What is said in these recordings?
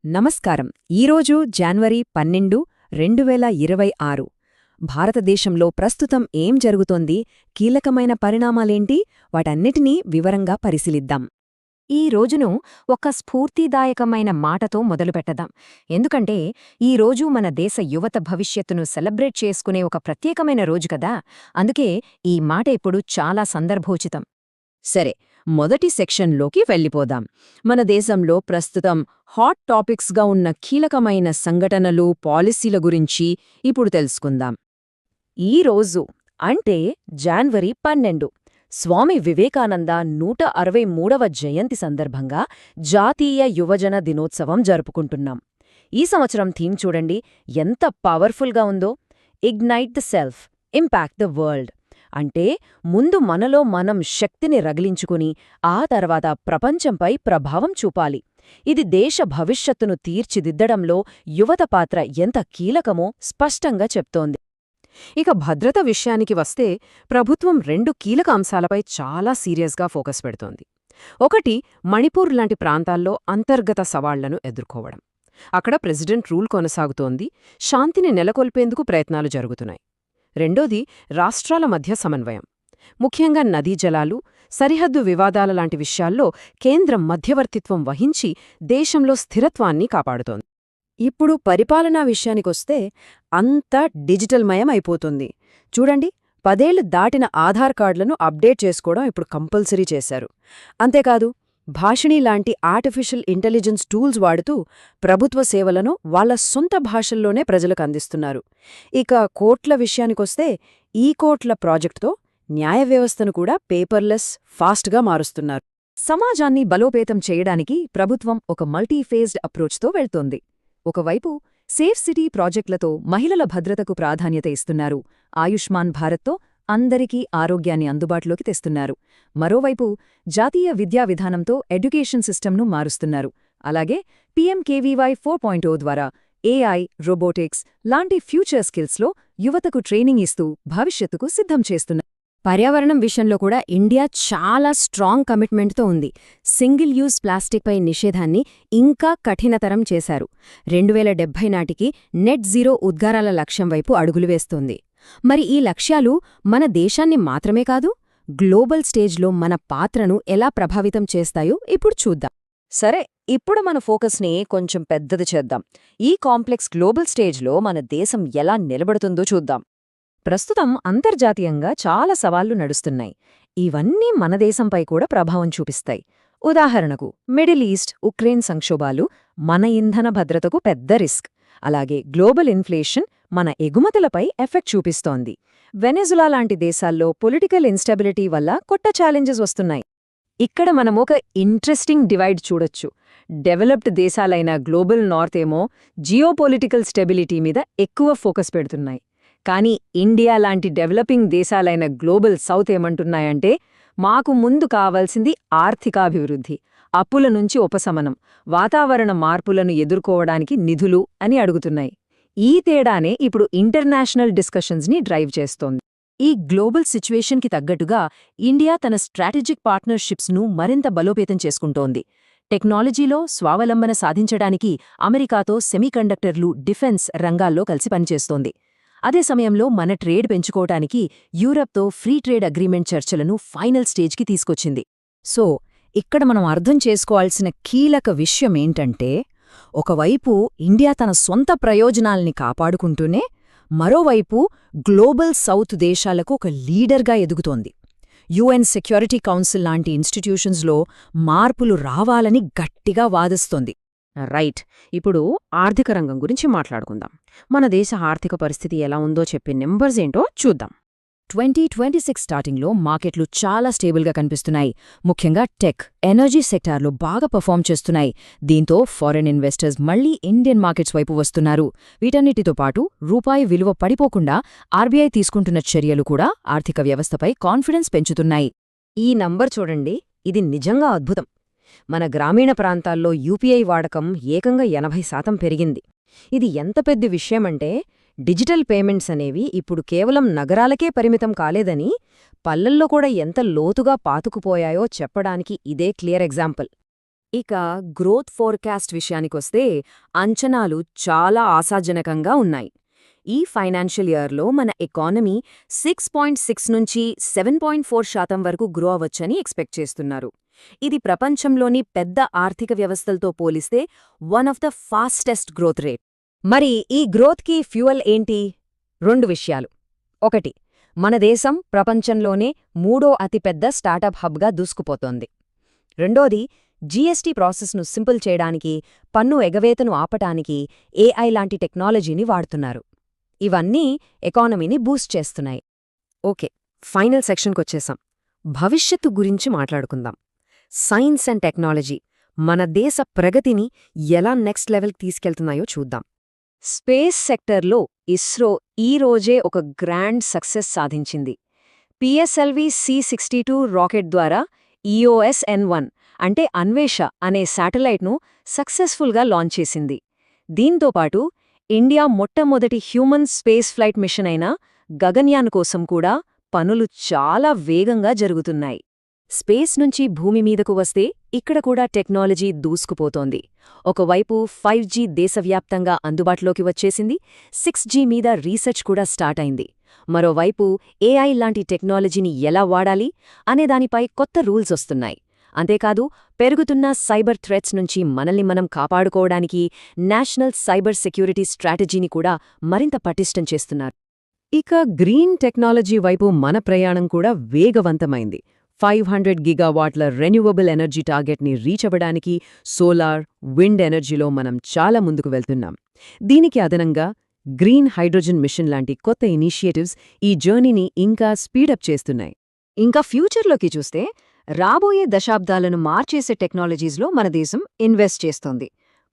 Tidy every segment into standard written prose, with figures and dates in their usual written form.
నమస్కారం. ఈరోజు జనవరి 12, 2026. భారతదేశంలో ప్రస్తుతం ఏం జరుగుతోంది, కీలకమైన పరిణామాలేంటి, వాటన్నిటినీ వివరంగా పరిశీలిద్దాం. ఈ రోజును ఒక స్ఫూర్తిదాయకమైన మాటతో మొదలుపెట్టదాం. ఎందుకంటే ఈ రోజు మన దేశ యువత భవిష్యత్తును సెలబ్రేట్ చేసుకునే ఒక ప్రత్యేకమైన రోజు కదా. అందుకే ఈ మాట ఇప్పుడు చాలా సందర్భోచితం. సరే, మొదటి సెక్షన్లోకి వెళ్ళిపోదాం. మన దేశంలో ప్రస్తుతం హాట్ టాపిక్స్గా ఉన్న కీలకమైన సంఘటనలు, పాలసీల గురించి ఇప్పుడు తెలుసుకుందాం. ఈ రోజు అంటే జనవరి 12, స్వామి వివేకానంద 163వ జయంతి సందర్భంగా జాతీయ యువజన దినోత్సవం జరుపుకుంటున్నాం. ఈ సంవత్సరం థీమ్ చూడండి, ఎంత పవర్ఫుల్గా ఉందో. Ignite the self, impact the world. అంటే ముందు మనలో మనం శక్తిని రగిలించుకుని ఆ తర్వాత ప్రపంచంపై ప్రభావం చూపాలి. ఇది దేశ భవిష్యత్తును తీర్చిదిద్దడంలో యువత పాత్ర ఎంత కీలకమో స్పష్టంగా చెప్తోంది. ఇక భద్రత విషయానికి వస్తే ప్రభుత్వం 2 కీలక అంశాలపై చాలా సీరియస్గా ఫోకస్ పెడుతోంది. ఒకటి, మణిపూర్ లాంటి ప్రాంతాల్లో అంతర్గత సవాళ్లను ఎదుర్కోవడం. అక్కడ ప్రెసిడెంట్ రూల్ కొనసాగుతోంది, శాంతిని నెలకొల్పేందుకు ప్రయత్నాలు జరుగుతున్నాయి. రెండోది, రాష్ట్రాల మధ్య సమన్వయం. ముఖ్యంగా నదీ జలాలు, సరిహద్దు వివాదాల లాంటి విషయాల్లో కేంద్రం మధ్యవర్తిత్వం వహించి దేశంలో స్థిరత్వాన్ని కాపాడుతోంది. ఇప్పుడు పరిపాలనా విషయానికొస్తే అంతా డిజిటల్మయం అయిపోతుంది. చూడండి, 10 ఏళ్లు దాటిన ఆధార్ కార్డులను అప్డేట్ చేసుకోవడం ఇప్పుడు కంపల్సరీ చేశారు. అంతేకాదు, భాషిణి లాంటి ఆర్టిఫిషియల్ ఇంటెలిజెన్స్ టూల్స్ వాడుతూ ప్రభుత్వ సేవలను వాళ్ల సొంత భాషల్లోనే ప్రజలకు అందిస్తున్నారు. ఇక కోర్టుల విషయానికొస్తే ఈ కోర్టుల ప్రాజెక్టుతో న్యాయ వ్యవస్థను కూడా పేపర్లెస్, ఫాస్ట్గా మారుస్తున్నారు. సమాజాన్ని బలోపేతం చేయడానికి ప్రభుత్వం ఒక మల్టీఫేజ్డ్ అప్రోచ్తో వెళ్తోంది. ఒకవైపు సేఫ్ సిటీ ప్రాజెక్టులతో మహిళల భద్రతకు ప్రాధాన్యత ఇస్తున్నారు. ఆయుష్మాన్ భారత్తో అందరికీ ఆరోగ్యాన్ని అందుబాటులోకి తెస్తున్నారు. మరోవైపు జాతీయ విద్యా విధానంతో ఎడ్యుకేషన్ సిస్టమ్ను మారుస్తున్నారు. అలాగే PMKVY 4.0 ద్వారా AI, రోబోటిక్స్ లాంటి ఫ్యూచర్ స్కిల్స్లో యువతకు ట్రైనింగ్ ఇస్తూ భవిష్యత్తుకు సిద్ధం చేస్తున్నారు. పర్యావరణం విషయంలో కూడా ఇండియా చాలా స్ట్రాంగ్ కమిట్మెంట్తో ఉంది. సింగిల్ యూజ్ ప్లాస్టిక్పై నిషేధాన్ని ఇంకా కఠినతరం చేశారు. 2070 నాటికి నెట్ జీరో ఉద్గారాల లక్ష్యం వైపు అడుగులు వేస్తోంది. మరి ఈ లక్ష్యాలు మన దేశాన్ని మాత్రమే కాదు, గ్లోబల్ స్టేజ్లో మన పాత్రను ఎలా ప్రభావితం చేస్తాయో ఇప్పుడు చూద్దాం. సరే, ఇప్పుడు మన ఫోకస్ని కొంచెం పెద్దది చేద్దాం. ఈ కాంప్లెక్స్ గ్లోబల్ స్టేజ్లో మన దేశం ఎలా నిలబడుతుందో చూద్దాం. ప్రస్తుతం అంతర్జాతీయంగా చాలా సవాళ్లు నడుస్తున్నాయి. ఇవన్నీ మన దేశంపై కూడా ప్రభావం చూపిస్తాయి. ఉదాహరణకు మిడిల్ ఈస్ట్, ఉక్రెయిన్ సంక్షోభాలు మన ఇంధన భద్రతకు పెద్ద రిస్క్. అలాగే గ్లోబల్ ఇన్ఫ్లేషన్ మన ఎగుమతులపై ఎఫెక్ట్ చూపిస్తోంది. వెనెజులా లాంటి దేశాల్లో పొలిటికల్ ఇన్స్టెబిలిటీ వల్ల కొత్త ఛాలెంజెస్ వస్తున్నాయి. ఇక్కడ మనం ఒక ఇంట్రెస్టింగ్ డివైడ్ చూడొచ్చు. డెవలప్డ్ దేశాలైన గ్లోబల్ నార్త్ ఏమో జియోపొలిటికల్ స్టెబిలిటీ మీద ఎక్కువ ఫోకస్ పెడుతున్నాయి. కానీ ఇండియా లాంటి డెవలపింగ్ దేశాలైన గ్లోబల్ సౌత్ ఏమంటున్నాయంటే, మాకు ముందు కావాల్సింది ఆర్థికాభివృద్ధి, అప్పుల నుంచి ఉపశమనం, వాతావరణ మార్పులను ఎదుర్కోవడానికి నిధులు అని అడుగుతున్నాయి. ఈ తేడానే ఇప్పుడు ఇంటర్నేషనల్ డిస్కషన్స్ని డ్రైవ్ చేస్తోంది. ఈ గ్లోబల్ సిచ్యువేషన్కి తగ్గట్టుగా ఇండియా తన స్ట్రాటజిక్ పార్ట్నర్షిప్స్ను మరింత బలోపేతం చేసుకుంటోంది. టెక్నాలజీలో స్వావలంబన సాధించడానికి అమెరికాతో సెమీకండక్టర్లు, డిఫెన్స్ రంగాల్లో కలిసి పనిచేస్తోంది. అదే సమయంలో మన ట్రేడ్ పెంచుకోవటానికి యూరప్తో ఫ్రీ ట్రేడ్ అగ్రీమెంట్ చర్చలను ఫైనల్ స్టేజ్కి తీసుకొచ్చింది. సో ఇక్కడ మనం అర్థం చేసుకోవాల్సిన కీలక విషయమేంటంటే, ఒకవైపు ఇండియా తన సొంత ప్రయోజనాల్ని కాపాడుకుంటూనే మరోవైపు గ్లోబల్ సౌత్ దేశాలకు ఒక లీడర్గా ఎదుగుతోంది. UN సెక్యూరిటీ కౌన్సిల్ లాంటి ఇన్స్టిట్యూషన్స్లో మార్పులు రావాలని గట్టిగా వాదిస్తోంది. రైట్, ఇప్పుడు ఆర్థిక రంగం గురించి మాట్లాడుకుందాం. మన దేశ ఆర్థిక పరిస్థితి ఎలా ఉందో చెప్పే నెంబర్స్ ఏంటో చూద్దాం. 2026 స్టార్టింగ్లో మార్కెట్లు చాలా స్టేబుల్గా కనిపిస్తున్నాయి. ముఖ్యంగా టెక్, ఎనర్జీ సెక్టార్లు బాగా పర్ఫామ్ చేస్తున్నాయి. దీంతో ఫారెన్ ఇన్వెస్టర్స్ మళ్లీ ఇండియన్ మార్కెట్స్ వైపు వస్తున్నారు. వీటన్నిటితో పాటు రూపాయి విలువ పడిపోకుండా RBI తీసుకుంటున్న చర్యలు కూడా ఆర్థిక వ్యవస్థపై కాన్ఫిడెన్స్ పెంచుతున్నాయి. ఈ నంబర్ చూడండి, ఇది నిజంగా అద్భుతం. మన గ్రామీణ ప్రాంతాల్లో UPI వాడకం ఏకంగా 80% పెరిగింది. ఇది ఎంత పెద్ద విషయమంటే, డిజిటల్ పేమెంట్స్ అనేవి ఇప్పుడు కేవలం నగరాలకే పరిమితం కాలేదని, పల్లెల్లో కూడా ఎంత లోతుగా పాతుకుపోయాయో చెప్పడానికి ఇదే క్లియర్ ఎగ్జాంపుల్. ఇక గ్రోత్ ఫోర్కాస్ట్ విషయానికొస్తే అంచనాలు చాలా ఆశాజనకంగా ఉన్నాయి. ఈ ఫైనాన్షియల్ ఇయర్లో మన ఎకానమీ 6.6 నుంచి 7.4% వరకు గ్రో అవ్వచ్చని ఎక్స్పెక్ట్ చేస్తున్నారు. ఇది ప్రపంచంలోని పెద్ద ఆర్థిక వ్యవస్థలతో పోలిస్తే one of the fastest growth rate. మరి ఈ గ్రోత్కి ఫ్యూయల్ ఏంటి? 2 విషయాలు. 1, మన దేశం ప్రపంచంలోనే 3వ అతిపెద్ద స్టార్టప్ హబ్గా దూసుకుపోతోంది. 2, జీఎస్టీ ప్రాసెస్ను సింపుల్ చేయడానికి, పన్ను ఎగవేతను ఆపటానికి ఏఐ లాంటి టెక్నాలజీని వాడుతున్నారు. ఇవన్నీ ఎకానమీని బూస్ట్ చేస్తున్నాయి. ఓకే, ఫైనల్ సెక్షన్కొచ్చేసాం. భవిష్యత్తు గురించి మాట్లాడుకుందాం. సైన్స్ అండ్ టెక్నాలజీ మన దేశ ప్రగతిని ఎలా నెక్స్ట్ లెవెల్కి తీసుకెళ్తున్నాయో చూద్దాం. స్పేస్ సెక్టర్లో ఇస్రో ఈ రోజే ఒక గ్రాండ్ సక్సెస్ సాధించింది. పిఎస్ఎల్వి C-62 రాకెట్ ద్వారా EOS-N1 అంటే అన్వేష అనే శాటిలైట్ను సక్సెస్ఫుల్గా లాంచ్ చేసింది. దీంతోపాటు ఇండియా మొట్టమొదటి హ్యూమన్ స్పేస్ ఫ్లైట్ మిషన్ అయిన గగన్యాన్ కోసం కూడా పనులు చాలా వేగంగా జరుగుతున్నాయి. స్పేస్ నుంచి భూమి మీదకు వస్తే ఇక్కడ కూడా టెక్నాలజీ దూసుకుపోతోంది. ఒకవైపు 5G దేశవ్యాప్తంగా అందుబాటులోకి వచ్చేసింది, 6G మీద రీసెర్చ్ కూడా స్టార్ట్ అయింది. మరోవైపు AI లాంటి టెక్నాలజీని ఎలా వాడాలి అనేదానిపై కొత్త రూల్స్ వస్తున్నాయి. అంతేకాదు పెరుగుతున్న సైబర్ థ్రెట్స్ నుంచి మనల్ని మనం కాపాడుకోవడానికి నేషనల్ సైబర్ సెక్యూరిటీ స్ట్రాటజీని కూడా మరింత పటిష్టం చేస్తున్నారు. ఇక గ్రీన్ టెక్నాలజీ వైపు మన ప్రయాణం కూడా వేగవంతమైంది. 500 గిగావాట్ల రెన్యూవబుల్ ఎనర్జీ టార్గెట్ని రీచ్ అవ్వడానికి సోలార్, విండ్ ఎనర్జీలో మనం చాలా ముందుకు వెళ్తున్నాం. దీనికి అదనంగా గ్రీన్ హైడ్రోజన్ మిషన్ లాంటి కొత్త ఇనిషియేటివ్స్ ఈ జర్నీని ఇంకా స్పీడప్ చేస్తున్నాయి. ఇంకా ఫ్యూచర్లోకి చూస్తే రాబోయే దశాబ్దాలను మార్చేసే టెక్నాలజీస్లో మన దేశం ఇన్వెస్ట్ చేస్తోంది.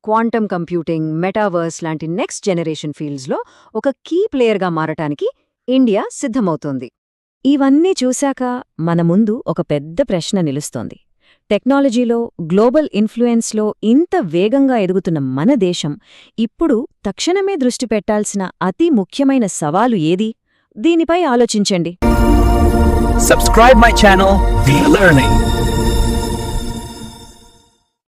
క్వాంటమ్ కంప్యూటింగ్, మెటావర్స్ లాంటి నెక్స్ట్ జనరేషన్ ఫీల్డ్స్లో ఒక కీ ప్లేయర్గా మారటానికి ఇండియా సిద్ధమవుతోంది. ఇవన్నీ చూశాక మన ముందు ఒక పెద్ద ప్రశ్న నిలుస్తోంది. టెక్నాలజీలో, గ్లోబల్ ఇన్ఫ్లుయెన్స్లో ఇంత వేగంగా ఎదుగుతున్న మన దేశం ఇప్పుడు తక్షణమే దృష్టి పెట్టాల్సిన అతి ముఖ్యమైన సవాలు ఏది? దీనిపై ఆలోచించండి. Subscribe my channel, Be Learning.